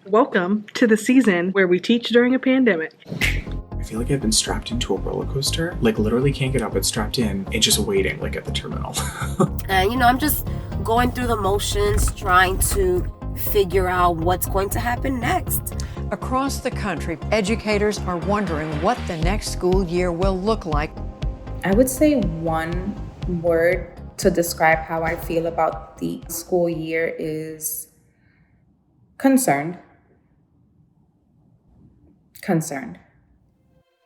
Welcome to the season where we teach during a pandemic. I feel like I've been strapped into a roller coaster. Like literally can't get up, but strapped in and just waiting like at the terminal. I'm just going through the motions, trying to figure out what's going to happen next. Across the country, educators are wondering what the next school year will look like. I would say one word to describe how I feel about the school year is concerned. Concerned.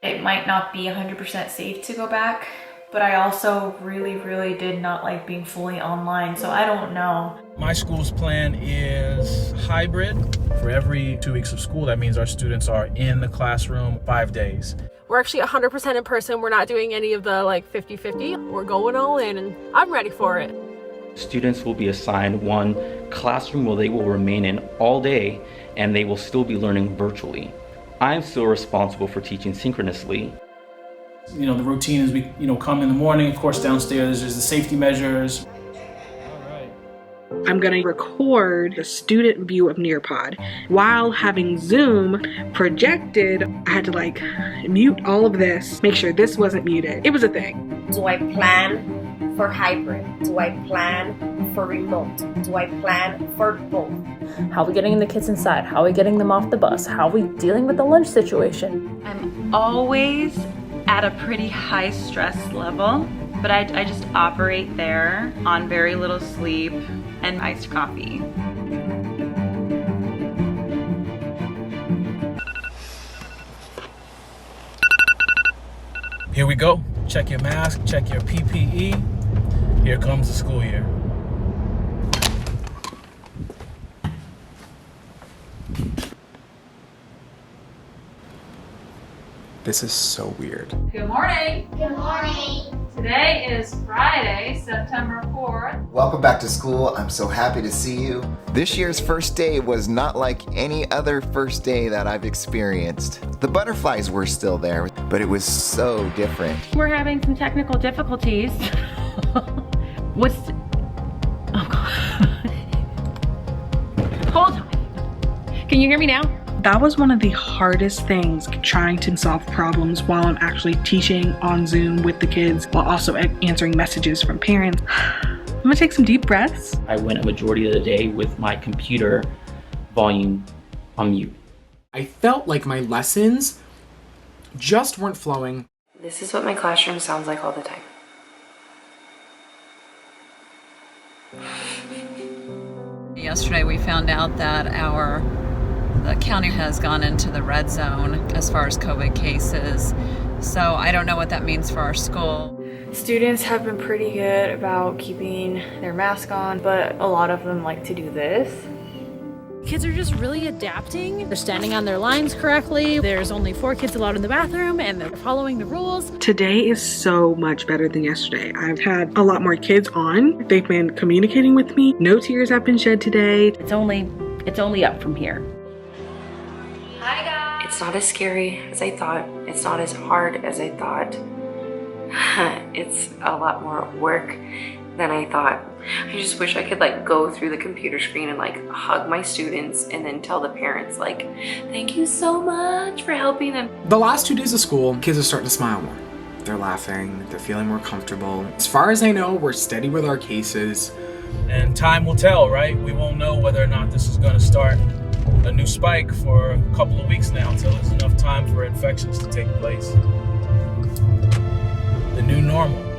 It might not be 100% safe to go back, but I also really did not like being fully online, so I don't know. My school's plan is hybrid. For every 2 weeks of school, that means our students are in the classroom 5 days. We're actually 100% in person. We're not doing any of the 50-50. We're going all in, and I'm ready for it. Students will be assigned one classroom where they will remain in all day, and they will still be learning virtually. I'm still responsible for teaching synchronously. The routine is we, come in the morning, of course, downstairs, there's the safety measures. I'm going to record the student view of Nearpod. While having Zoom projected, I had to mute all of this, make sure this wasn't muted. It was a thing. Do I plan for hybrid? Do I plan for remote? Do I plan for both? How are we getting the kids inside? How are we getting them off the bus? How are we dealing with the lunch situation? I'm always at a pretty high stress level, but I just operate there on very little sleep and iced coffee. Here we go. Check your mask, check your PPE. Here comes the school year. This is so weird. Good morning. Good morning. Today is Friday, September 4th. Welcome back to school. I'm so happy to see you. This year's first day was not like any other first day that I've experienced. The butterflies were still there, but it was so different. We're having some technical difficulties. Oh God. Hold on. Can you hear me now? That was one of the hardest things, trying to solve problems while I'm actually teaching on Zoom with the kids, while also answering messages from parents. I'm gonna take some deep breaths. I went a majority of the day with my computer volume on mute. I felt like my lessons just weren't flowing. This is what my classroom sounds like all the time. Yesterday we found out that the county has gone into the red zone as far as COVID cases. So I don't know what that means for our school. Students have been pretty good about keeping their mask on, but a lot of them like to do this. Kids are just really adapting. They're standing on their lines correctly. There's only 4 kids allowed in the bathroom, and they're following the rules. Today is so much better than yesterday. I've had a lot more kids on. They've been communicating with me. No tears have been shed today. It's only up from here. Hi guys. It's not as scary as I thought. It's not as hard as I thought. It's a lot more work than I thought. I just wish I could go through the computer screen and hug my students and then tell the parents thank you so much for helping them. The last 2 days of school, kids are starting to smile more. They're laughing, they're feeling more comfortable. As far as I know, we're steady with our cases. And time will tell, right? We won't know whether or not this is going to start a new spike for a couple of weeks now until there's enough time for infections to take place. The new normal.